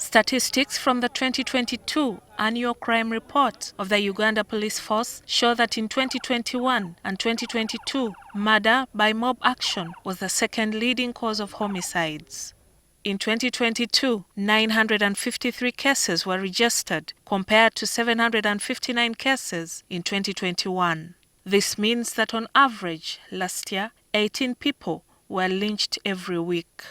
Statistics from the 2022 Annual Crime Report of the Uganda Police Force show that in 2021 and 2022, murder by mob action was the second leading cause of homicides. In 2022, 953 cases were registered, compared to 759 cases in 2021. This means that on average, last year, 18 people were lynched every week.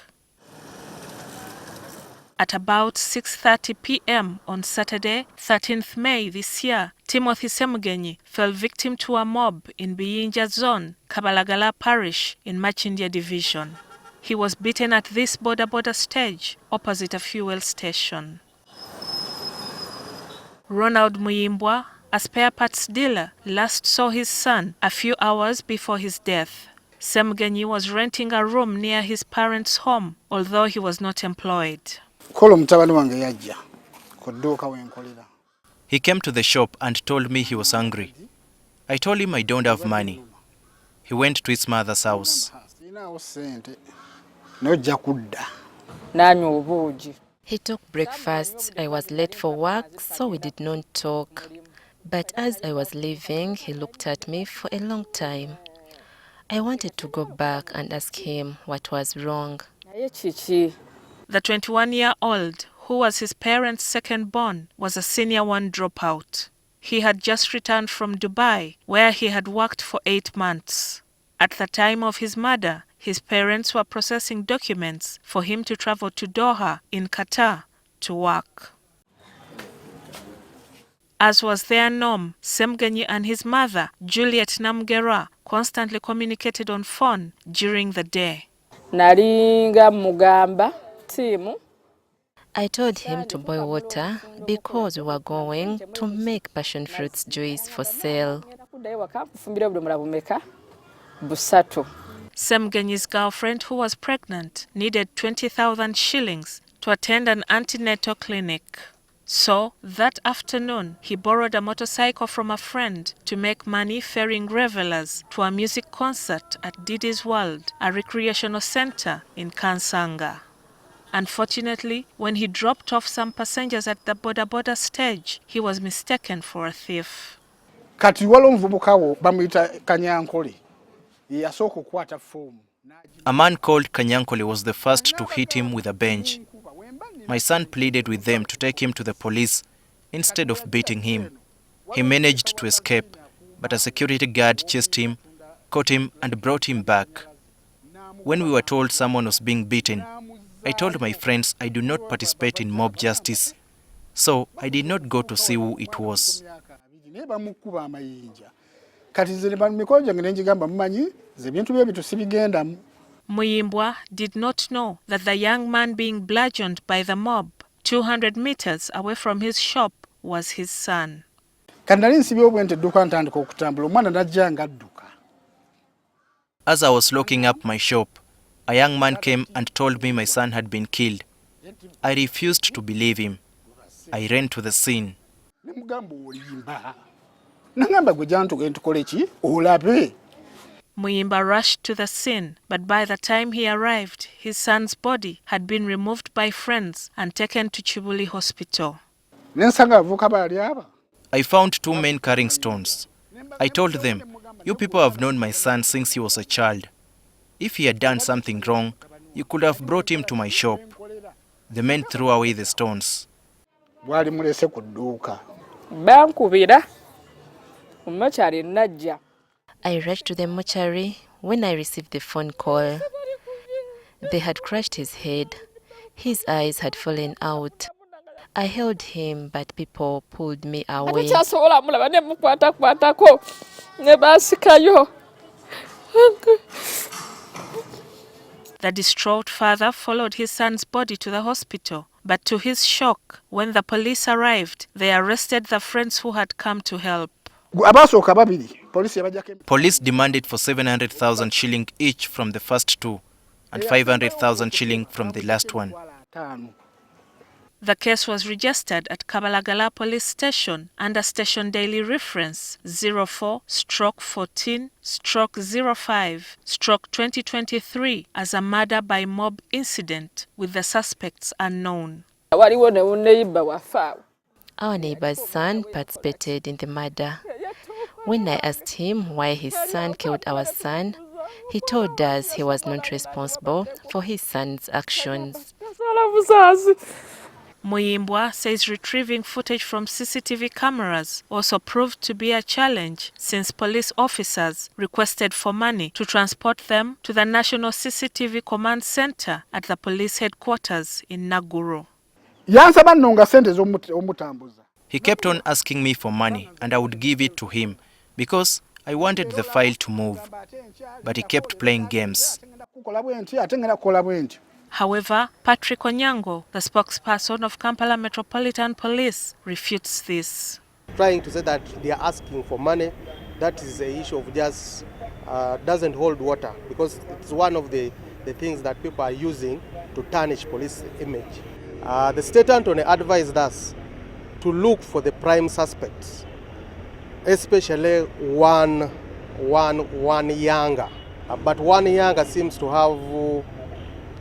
At about 6:30 p.m. on Saturday, 13th May this year, Timothy Semugenyi fell victim to a mob in Biyinja Zone, Kabalagala Parish in Machindia Division. He was beaten at this border stage opposite a fuel station. Ronald Muyimbwa, a spare parts dealer, last saw his son a few hours before his death. Semugenyi was renting a room near his parents' home, although he was not employed. He came to the shop and told me he was hungry. I told him I don't have money. He went to his mother's house. He took breakfast. I was late for work, so we did not talk. But as I was leaving, he looked at me for a long time. I wanted to go back and ask him what was wrong. The 21-year-old, who was his parents' second born, was a senior one dropout. He had just returned from Dubai, where he had worked for 8 months. At the time of his murder, his parents were processing documents for him to travel to Doha in Qatar to work. As was their norm, Semugenyi and his mother, Juliet Namugerwa, constantly communicated on phone during the day. I told him to boil water because we were going to make passion fruits juice for sale. Semugenyi's girlfriend, who was pregnant, needed 20,000 shillings to attend an antenatal clinic. So, that afternoon, he borrowed a motorcycle from a friend to make money ferrying revelers to a music concert at Didi's World, a recreational center in Kansanga. Unfortunately, when he dropped off some passengers at the border stage, he was mistaken for a thief. A man called Kanyankole was the first to hit him with a bench. My son pleaded with them to take him to the police instead of beating him. He managed to escape, but a security guard chased him, caught him and brought him back. When we were told someone was being beaten, I told my friends I do not participate in mob justice, so I did not go to see who it was. Muyimbwa did not know that the young man being bludgeoned by the mob 200 meters away from his shop was his son. As I was locking up my shop, a young man came and told me my son had been killed. I refused to believe him. I ran to the scene. Muyimbwa rushed to the scene, but by the time he arrived, his son's body had been removed by friends and taken to Chibuli Hospital. I found 2 men carrying stones. I told them, "You people have known my son since he was a child. If he had done something wrong, you could have brought him to my shop." The men threw away the stones. I rushed to the mortuary when I received the phone call. They had crushed his head. His eyes had fallen out. I held him, but people pulled me away. The distraught father followed his son's body to the hospital, but to his shock, when the police arrived, they arrested the friends who had come to help. Police demanded for 700,000 shilling each from the first 2 and 500,000 shilling from the last one. The case was registered at Kabalagala Police Station under Station Daily Reference 04/14/05/2023 as a murder by mob incident with the suspects unknown. Our neighbor's son participated in the murder. When I asked him why his son killed our son, he told us he was not responsible for his son's actions. Muyimbwa says retrieving footage from CCTV cameras also proved to be a challenge since police officers requested for money to transport them to the National CCTV Command Center at the police headquarters in Namugerwa. He kept on asking me for money and I would give it to him because I wanted the file to move, but he kept playing games. However, Patrick Onyango, the spokesperson of Kampala Metropolitan Police, refutes this. Trying to say that they are asking for money, that is an issue of just doesn't hold water, because it's one of the things that people are using to tarnish police image. The state attorney advised us to look for the prime suspects, especially one younger. But one younger seems to have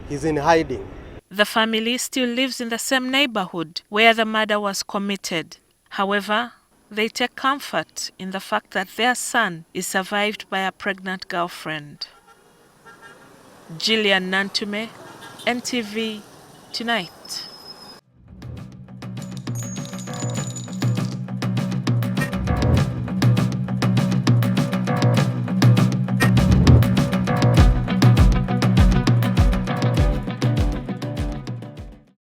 he's in hiding. The family still lives in the same neighborhood where the murder was committed. However, they take comfort in the fact that their son is survived by a pregnant girlfriend. GILLIAN NANTUME, NTV Tonight.